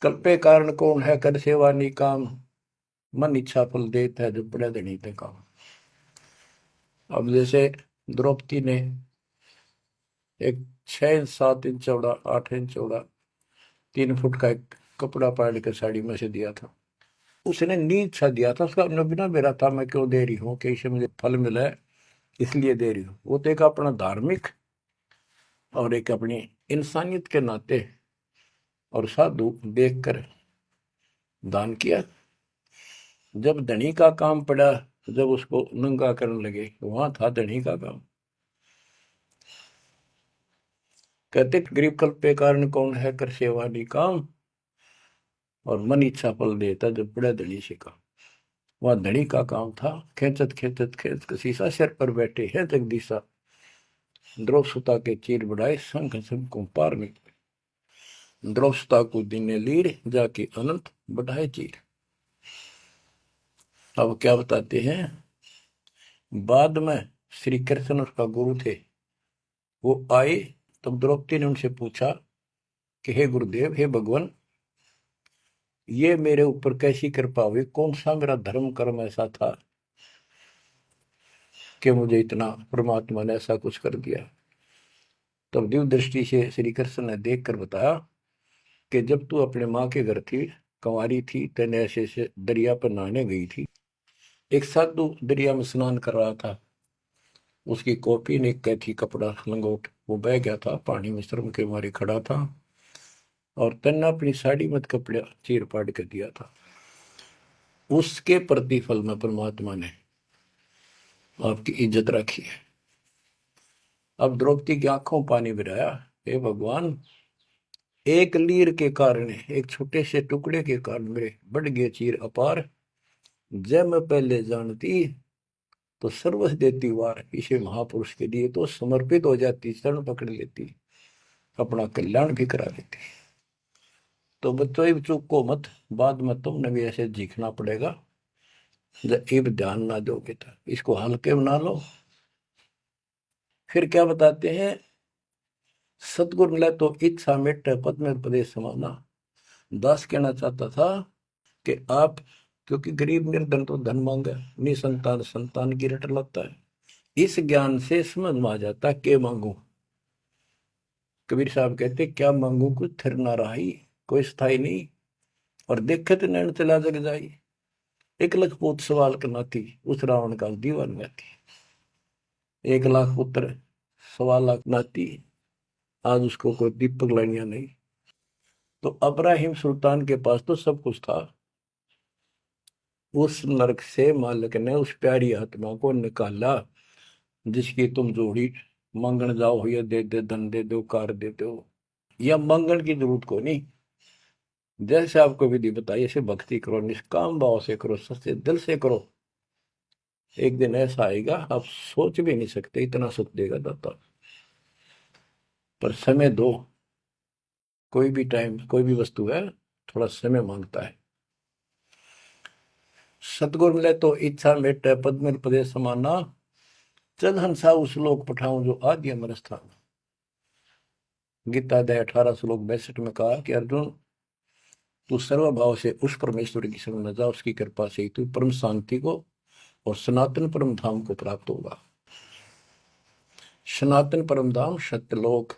कल्पे कारण कौन है कर सेवा निकाम, मन इच्छा फल देता है जो बड़े धनी थे काम। अब जैसे द्रौपदी ने एक 6 इंच 7 इंच चौड़ा 8 इंच चौड़ा 3 फुट का एक कपड़ा पाड़ के साड़ी में से दिया था। उसने नीच सा दिया था, उसका बिना मेरा था मैं क्यों दे रही हूँ कि इससे मुझे फल मिला है इसलिए दे रही हूँ। वो तो एक अपना धार्मिक और एक अपनी इंसानियत के नाते और साधु देखकर दान किया। जब धनी का काम पड़ा, जब उसको नंगा करने लगे, वहां था धनी का काम। कहते गरीब कल्प पे कारण कौन है कर सेवा निकाम, और मन इच्छा फल देता जब बड़ा धनी से काम। वहां धनी का काम था, खेचत खेचत खेच कसीसा सिर पर बैठे हैं जगदीशा, द्रौप सुता के चीर बढ़ाए संग संग को पार निकले, द्रौप सुता को दिने लीर जाके अनंत बढ़ाए चीर। अब क्या बताते हैं, बाद में श्री कृष्ण उसका गुरु थे, वो आए तब द्रौपदी ने उनसे पूछा कि हे गुरुदेव, हे भगवान, ये मेरे ऊपर कैसी कृपा हुई, कौन सा मेरा धर्म कर्म ऐसा था कि मुझे इतना परमात्मा ने ऐसा कुछ कर दिया। तब दिव्य दृष्टि से श्री कृष्ण ने देख कर बताया कि जब तू अपने माँ के घर थी, कंवारी थी, तेने ऐसे ऐसे दरिया पर नहाने गई थी, एक साधु दरिया में स्नान कर रहा था, उसकी कॉपी ने कैथी कपड़ा लंगोट वो बह गया था, पानी में शर्म के मारे खड़ा था, और तन्ने अपनी साड़ी मत कपड़ा चीर पाड़ कर दिया था। उसके प्रतिफल में परमात्मा ने आपकी इज्जत रखी है। अब द्रौपदी की आंखों पानी गिराया, हे भगवान, एक लीर के कारण, एक छोटे से टुकड़े के कारण मेरे बढ़ गए चीर अपार, जब मैं पहले जानती तो सर्वस्व देती वार, इसे महापुरुष के लिए तो समर्पित हो जाती, शरण पकड़ लेती, अपना कल्याण भी करा लेती। तो बच्चों चूक को मत, बाद में तुमने भी ऐसे जीखना पड़ेगा, जब इब ध्यान ना दोगे तो इसको हल्के बना लो। फिर क्या बताते हैं, सतगुरु मिला तो इच्छा मिट पद में प्रदेश समाना। दास कहना चाहता था कि आप, क्योंकि गरीब निर्धन तो धन मांगा, निसंतान संतान की रट लगता है, इस ज्ञान से समझ में आ जाता के मांगू। कबीर साहब कहते क्या मांगू कुछ थिर ना रही, कोई स्थाई नहीं, और देखे तो नैन चला जग जाई, एक लख पूत सवाल करना थी, उस रावण का दीवान में थी। 1 लाख पुत्र 1.25 लाख नाती, आज उसको कोई दीपक लानिया नहीं। तो अब्राहिम सुल्तान के पास तो सब कुछ था, उस नरक से मालिक ने उस प्यारी आत्मा को निकाला जिसकी तुम जोड़ी मांगण जाओ, या दे दे धन दे दो कार दे दो, या मांगण की जरूरत को नहीं। जैसे आपको विधि बताई ऐसे भक्ति करो, निष्काम भाव से करो, सच्चे दिल से करो, एक दिन ऐसा आएगा आप सोच भी नहीं सकते इतना सुख देगा दाता। पर समय दो, कोई भी टाइम कोई भी वस्तु है थोड़ा समय मांगता है। सतगुरु मिले तो इच्छा मेटे पद में पदे समाना, चल हंसा उस लोक पठाऊं जो आदि अमर स्थान। गीता अध्याय 18 श्लोक 62 में कहा कि अर्जुन, तू सर्वभाव से उस परमेश्वर की शरण में जा, उसकी कृपा से तू परम शांति को और सनातन परम धाम को प्राप्त होगा। सनातन परम धाम सत्यलोक,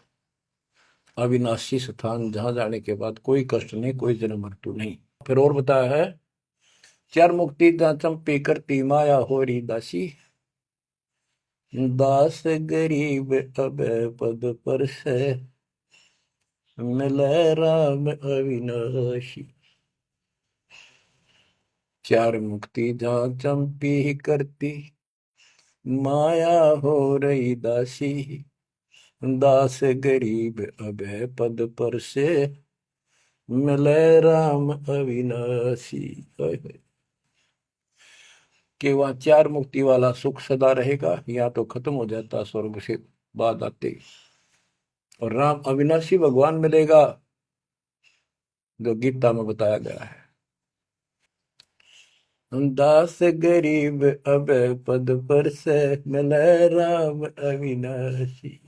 अविनाशी स्थान, जहां जाने के बाद कोई कष्ट नहीं, कोई जन्म मृत्यु नहीं। फिर और बताया है, चार मुक्ति चंपी करती माया हो रही दासी, दास गरीब अब पद पर से मिले राम अविनाशी। चार मुक्ति जहां चंपी करती माया हो रही दासी, दास गरीब अब पद पर से मिले राम अविनाशी। कि वह चार मुक्ति वाला सुख सदा रहेगा, या तो खत्म हो जाता स्वर्ग से बाद आते, और राम अविनाशी भगवान मिलेगा जो गीता में बताया गया है। दास गरीब अब पद पर से मिले राम अविनाशी।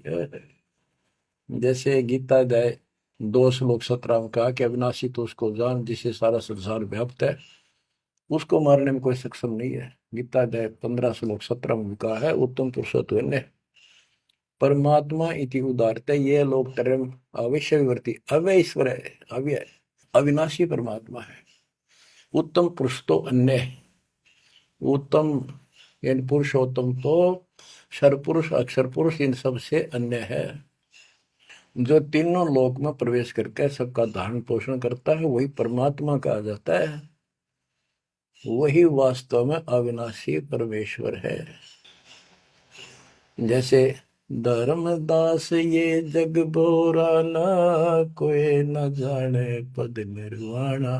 जैसे गीता अध्याय 2 श्लोक 17 में कहा कि अविनाशी तो उसको जान जिससे सारा संसार व्याप्त है, उसको मारने में कोई सक्षम नहीं है। गीता अध्याय 15 श्लोक 17 में कहा है, उत्तम पुरुषोत्तम अन्य परमात्मा इति उदारते ये लोग तरम अवश्य विवर्ती अव्यय ईश्वर है, अव्यय अविनाशी परमात्मा है। उत्तम पुरुष तो अन्य है, उत्तम यानी पुरुषोत्तम तो सर्वपुरुष अक्षर पुरुष इन सब से अन्य है। जो तीनों लोक में प्रवेश करके सबका धारण पोषण करता है वही परमात्मा कहा जाता है, वही वास्तव में अविनाशी परमेश्वर है। जैसे धर्मदास ये जग बोराना, कोई न जाने पद निर्वाणा,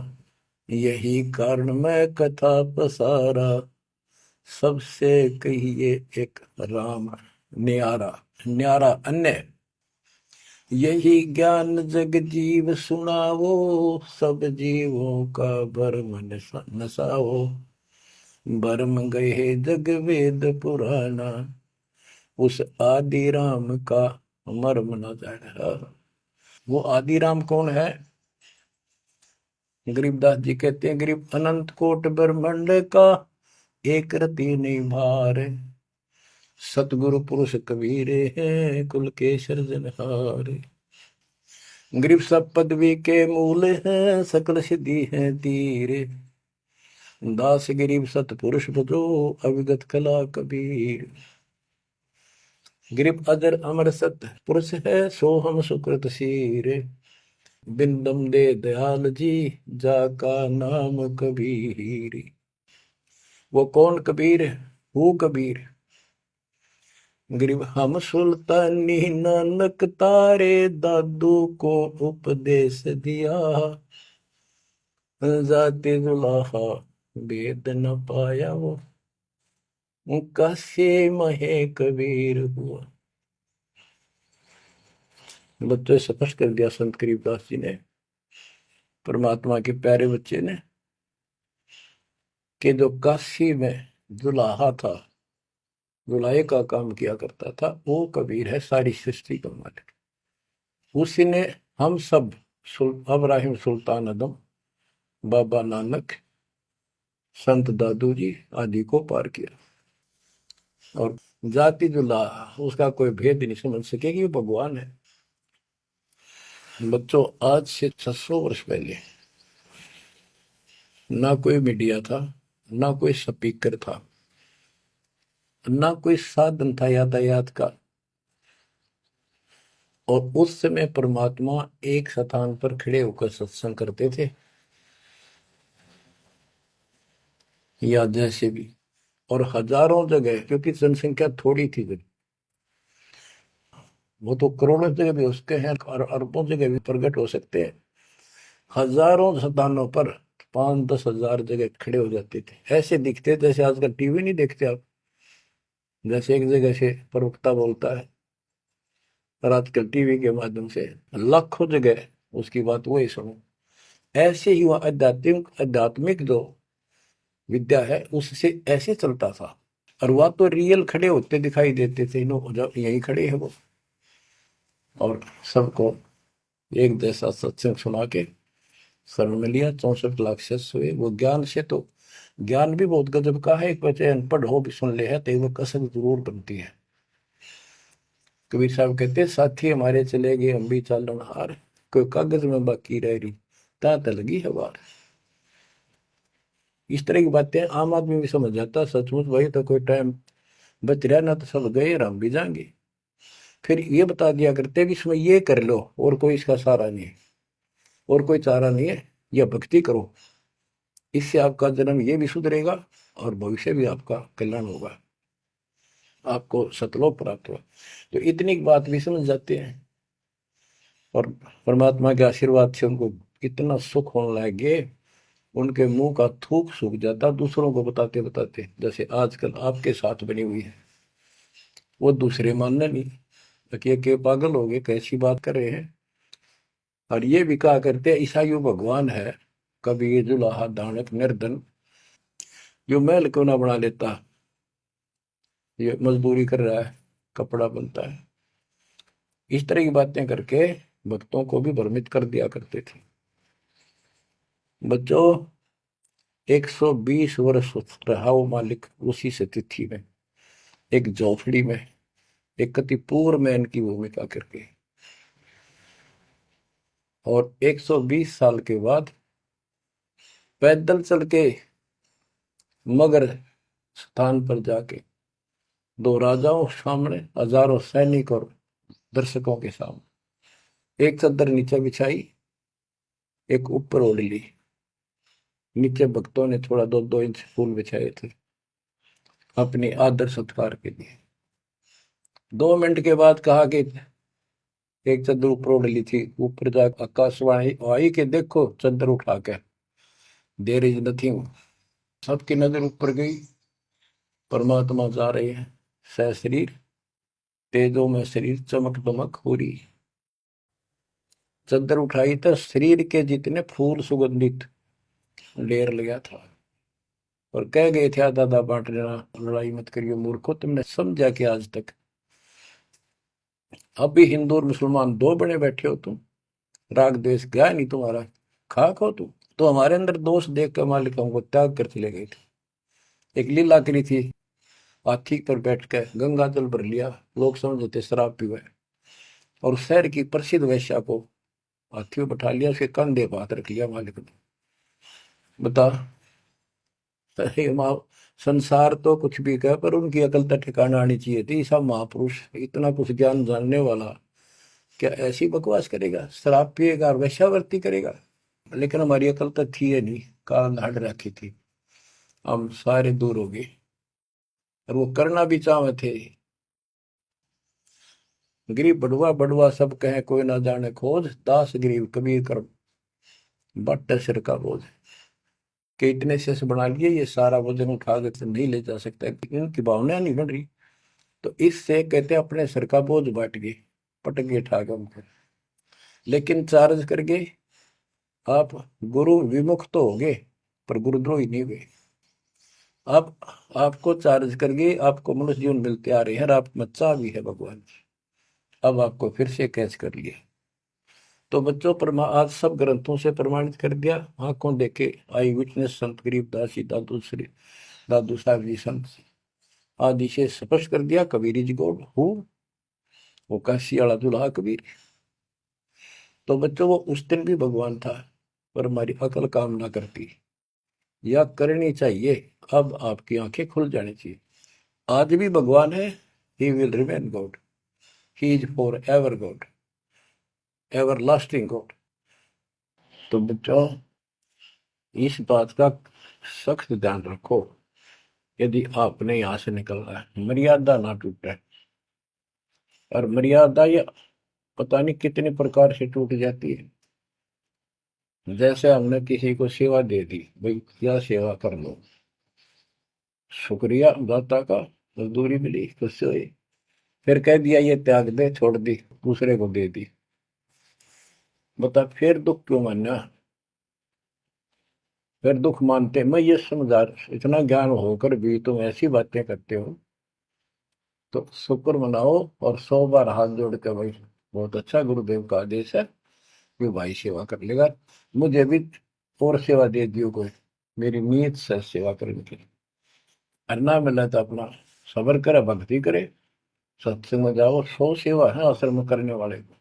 यही कारण मैं कथा पसारा, सबसे कहिए एक राम न्यारा। न्यारा अन्य यही ज्ञान जग जीव सुनावो, सब जीवों का भरम नसाओ, भरम गए जग वेद पुराना, उस आदि राम का मर्म न जाना। वो आदि राम कौन है? गरीबदास जी कहते हैं, गरीब अनंत कोट ब्रह्मांड का एक रति नहीं भार, सतगुरु पुरुष कबीरे हैं कुल के सृजनहार। गरीब सब पदवी के मूल हैं, सकल सिद्धि है तीरे, दास गरीब सतपुरुष भजो अविगत कला कबीर। गरीब अजर अमर सत पुरुष है, सो हम सुकृत शीरे, बिंदम दे दयाल जी जाका नाम कबीर। वो कौन कबीर है? वो कबीर गरीब हम सुल्तानी नानक तारे, दादू को उपदेश दिया, जाते जुलाहा वेद न पाया, वो कासे महे कबीर हुआ। बच्चों स्पष्ट कर दिया संत गरीबदास जी ने, परमात्मा के प्यारे बच्चे ने, कि जो काशी में जुलाहा था, जुलाहे का काम किया करता था, वो कबीर है, सारी सृष्टि का मालिक। उसी ने हम सब अब्राहिम सुल्तान आदम, बाबा नानक, संत दादू जी आदि को पार किया। और जाति जुलाहा उसका कोई भेद नहीं समझ सकेगी, वो भगवान है। बच्चों आज से 600 वर्ष पहले ना कोई मीडिया था, ना कोई स्पीकर था, ना कोई साधन था यातायात का, और उस समय परमात्मा एक स्थान पर खड़े होकर सत्संग करते थे, या जैसे भी, और हजारों जगह, क्योंकि जनसंख्या थोड़ी थी जब, वो तो करोड़ों जगह भी हो सकते हैं और अरबों जगह भी प्रकट हो सकते हैं। हजारों स्थानों पर 5-10 हजार जगह खड़े हो जाते थे, ऐसे दिखते जैसे आजकल टीवी नहीं देखते आप, जैसे एक जगह से प्रवक्ता बोलता है और आजकल टीवी के माध्यम से लाखों जगह उसकी बात वही सुनो। ऐसे ही वह आध्यात्मिक जो विद्या है उससे ऐसे चलता था, और वह तो रियल खड़े होते दिखाई देते थे, यही खड़े हैं वो, और सबको एक जैसा सत्संग सुना के शरण में लिया। 64 लाख शिष्य हुए। वो ज्ञान से तो, ज्ञान भी बहुत गजब का है, एक बच्चे अनपढ़ हो भी सुन ले है तो वो कसक जरूर बनती है। कबीर साहब कहते, साथी हमारे चले गए हम भी चालन हार, कोई कागज में बाकी रह रही ता लगी है बार। इस तरह की बातें आम आदमी भी समझ जाता, सचमुच भाई तो कोई टाइम बच रहा ना, तो सब गए और हम भी जाएंगे। फिर ये बता दिया करते कि इसमें ये कर लो और कोई इसका सहारा नहीं है, और कोई चारा नहीं है, यह भक्ति करो, इससे आपका जन्म ये भी सुधरेगा और भविष्य भी आपका कल्याण होगा, आपको सतलोक प्राप्त होगा। तो इतनी बात भी समझ जाते हैं, और परमात्मा के आशीर्वाद से उनको इतना सुख होने लगे, उनके मुंह का थूक सूख जाता दूसरों को बताते बताते, जैसे आजकल आपके साथ बनी हुई है। वो दूसरे मानने नहीं कि पागल हो गए, कैसी बात कर रहे हैं। और ये भी कहा करते ईसाइयों भगवान है, कभी जुलाहा दानक निर्धन, जो महल क्यों ना बना लेता, ये मजदूरी कर रहा है, कपड़ा बनता है, इस तरह की बातें करके भक्तों को भी भ्रमित कर दिया करते थे। बच्चों, 120 वर्ष रहा वो मालिक उसी से तिथि में, एक झोपड़ी में, एक कतिपूर मैन की भूमिका करके। और 120 साल के बाद पैदल चल के मगर स्थान पर जाके, दो राजाओं सामने, हजारों सैनिक और दर्शकों के सामने, एक चादर नीचे बिछाई, एक ऊपर ओढ़ ली। नीचे भक्तों ने थोड़ा 2-2 इंच फूल बिछाए थे अपने आदर सत्कार के लिए। 2 मिनट के बाद कहा कि एक चादर ऊपर ओढ़ ली थी, ऊपर जाकर आकाशवाणी आई कि देखो चादर उठा के, देर इज नथिंग। सबकी नजर ऊपर गई। परमात्मा जा रहे हैं सशरीर, तेजों में शरीर चमक दमक हो रही। चादर उठाई तो शरीर के जितने फूल सुगंधित ढेर लगा था। और कह गए थे दादा बांट लेना, लड़ाई मत करियो मूर्खो, तुमने समझा कि आज तक अब भी हिंदू और मुसलमान दो बने बैठे हो तुम, राग द्वेष गया नहीं तुम्हारा, खाक हो तुम। तो हमारे अंदर दोष देख कर मालिक हमको त्याग कर चले गए थे। एक लीला करी थी, हाथी पर बैठ कर गंगा जल भर लिया, लोग समझते शराब पीवे, और शहर की प्रसिद्ध वैश्या को हाथी में बैठा लिया, उसके कंधे पर हाथ रख लिया मालिक ने। बता, अरे माँ, संसार तो कुछ भी कहे पर उनकी अकल तो ठिकाना आनी चाहिए थी। सब महापुरुष, इतना कुछ ज्ञान जानने वाला, क्या ऐसी बकवास करेगा, शराब पिएगा और वेश्यावृत्ति करेगा। लेकिन हमारी अकल तो थी है नहीं, काल हट रखी थी, हम सारे दूर हो गए। और वो करना भी चाहे थे। गरीब बड़ुआ बड़ुआ सब कहे कोई ना जाने खोज, दास गरीब कबीर कर बट सिर का बोझ। कि इतने से बना लिए, ये सारा वजन उठा के नहीं ले जा सकता, इनकी भावना नहीं बन रही। तो इससे कहते अपने सिर का बोझ बांट गए, पटक गए ठाक हमको। लेकिन चार्ज करके आप गुरु विमुख तो हो गए, पर गुरुद्रोही नहीं हुए। अब आपको चार्ज करके आपको मनुष्य जीवन मिलते आ रहे हैं, और आप मच्चा भी है भगवान। अब आपको फिर से कैच कर लिया। तो बच्चों, आज सब ग्रंथों से प्रमाणित कर दिया, आंखों देखे आई विटनेस संत गरीबदास जी, दादू श्री दादू साहब जी संत आदि से स्पष्ट कर दिया, कबीर इज गॉड हु, वो काशी वाला दुल्हा कबीर। तो बच्चों, वो उस दिन भी भगवान था, पर हमारी अकल काम ना करती, या करनी चाहिए। अब आपकी आंखें खुल जानी चाहिए। आज भी भगवान है, he will remain God, he is for ever God, ever lasting God. तो बच्चों, इस बात का सख्त ध्यान रखो, यदि आपने यहां से निकलना है, मर्यादा ना टूटे। और मर्यादा ये पता नहीं कितने प्रकार से टूट जाती है। जैसे हमने किसी को सेवा दे दी, भाई क्या सेवा कर लो, शुक्रिया दाता का, मजदूरी मिली, खुशी हुई, फिर कह दिया ये त्याग दे, छोड़ दी, दूसरे को दे दी। बता फिर दुख क्यों मानना, फिर दुख मानते। मैं ये समझा, इतना ज्ञान होकर भी तुम ऐसी बातें करते हो, तो शुक्र मनाओ और 100 बार हाथ जोड़ के, भाई बहुत अच्छा, गुरुदेव का आदेश है कि भाई सेवा कर लेगा, मुझे भी और सेवा दे दियो कोई, मेरी नीयत से सेवा करने की। अन्ना मिला तो अपना सबर करे, भक्ति करे, सत्संग में जाओ। 100 सेवा है आश्रम में करने वाले को,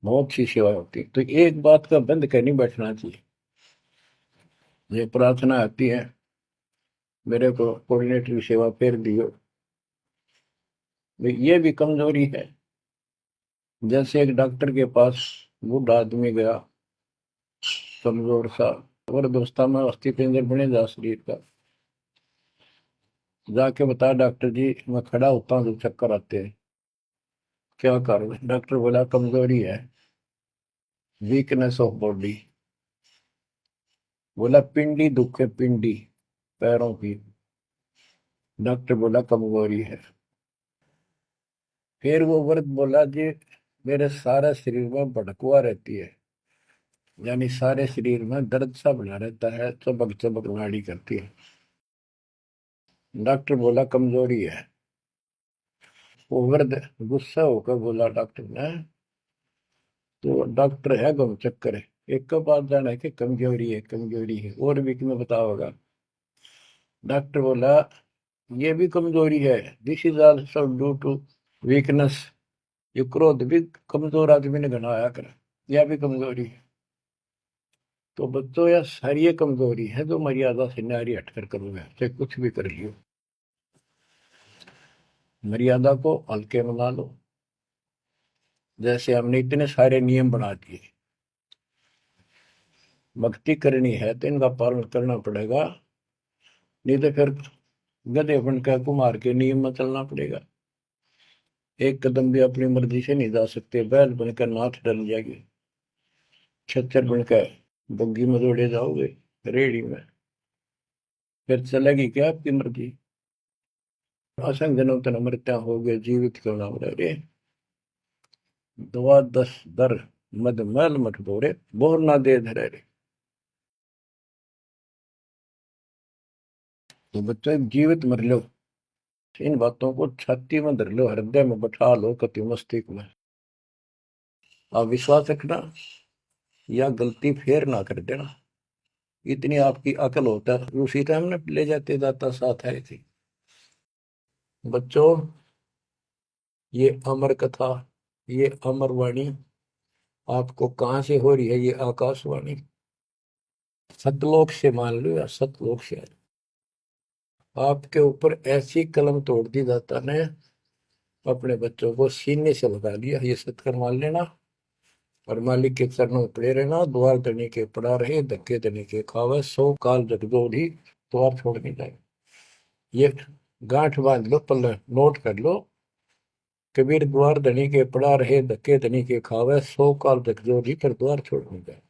बहुत सी सेवा होती है। तो एक बात का बंद कर नहीं बैठना चाहिए। ये प्रार्थना आती है, मेरे को कोऑर्डिनेटर की सेवा फेर दियो, ये भी कमजोरी है। जैसे एक डॉक्टर के पास बूढ़ा आदमी गया, कमजोर सा, और दोस्ता में अस्थि पिंजर बने जा शरीर का, जाके बता डॉक्टर जी मैं खड़ा होता हूँ तो चक्कर आते हैं, क्या करूँ। डॉक्टर बोला कमजोरी है, वीकनेस ऑफ बॉडी। बोला पिंडी दुख है, पिंडी पैरों की। डॉक्टर बोला कमजोरी है। फिर वो वर्द बोला जी मेरे सारा शरीर में भड़कुआ रहती है, यानी सारे शरीर में दर्द सा बना रहता है, चबक चबक नाड़ी करती है। डॉक्टर बोला कमजोरी है। वो वर्द गुस्सा होकर बोला डॉक्टर ने, तो डॉक्टर है गम चक्कर है, एक का बात जाना है कि कमजोरी है, कमजोरी है, और भी तुम्हें पता होगा। डॉक्टर बोला ये भी कमजोरी है, this is also due to weakness. ये क्रोध भी कमजोर आदमी ने घना आया कर, यह भी कमजोरी है। तो बच्चों यह सारी ये कमजोरी है जो मर्यादा से नारी हटकर करोगे, चाहे कुछ भी कर लियो। मर्यादा को हल्के में ला लो। जैसे हमने इतने सारे नियम बना दिए, भक्ति करनी है तो इनका पालन करना पड़ेगा, नहीं तो फिर गधे बनकर कुमार के नियम में चलना पड़ेगा। एक कदम भी अपनी मर्जी से नहीं जा सकते, बैल बनकर नाथ डल जाएगी, छच्चर बनकर बग्गी में दौड़े जाओगे रेडी में, फिर चलेगी क्या आपकी मर्जी। असंग जनों तन मृत्या हो गए, जीवित क्यों ना रह रे। दुआ दस दर मद मैल मठ बोरे, बोर ना दे धरे रे। तो बच्चों जीवित मर लो, इन बातों को छाती में धर लो, हृदय में बैठा लो, कति मस्तिष्क में। आप विश्वास रखना, या गलती फेर ना कर देना, इतनी आपकी अकल होता है। उसी टाइम ने ले जाते दाता साथ आए थे। बच्चों ये अमर कथा, ये अमर वाणी आपको कहां से हो रही है? ये आकाशवाणी सतलोक से मान लो, या सतलोक से। आपके ऊपर ऐसी कलम तोड़ दी दाता ने, अपने बच्चों को सीने से लगा लिया, ये सत्कर मान लेना। और मालिक के चरणों में पड़े रहना, द्वार धनी के पड़ा रहे, धक्के धनी के खावे, 100 काल जगदोधी द्वार छोड़ नहीं जाए। ये गांठ बांध लो, पल्ले नोट कर लो। कबीर द्वार धनी के पड़ा रहे, धक्के धनी के खावे, 100 काल जगदोधी पर द्वार छोड़ नहीं जाए।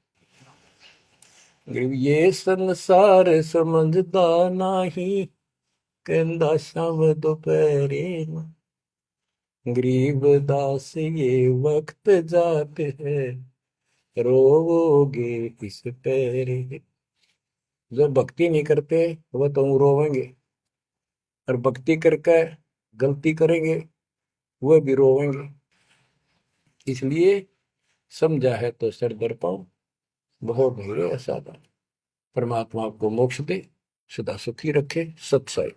ये संसार समझदा नाही, कहंदा शाम दोपहरे न। गरीब दास ये वक्त जाते है, रोवोगे इस पैरे। जो भक्ति नहीं करते वो तो रोवेंगे, और भक्ति करके गलती करेंगे वो भी रोवेंगे। इसलिए समझा है तो सर दर पाओ, बहुत भले सादा। परमात्मा आपको मोक्ष दे, सदा सुखी रखे। सत्संग।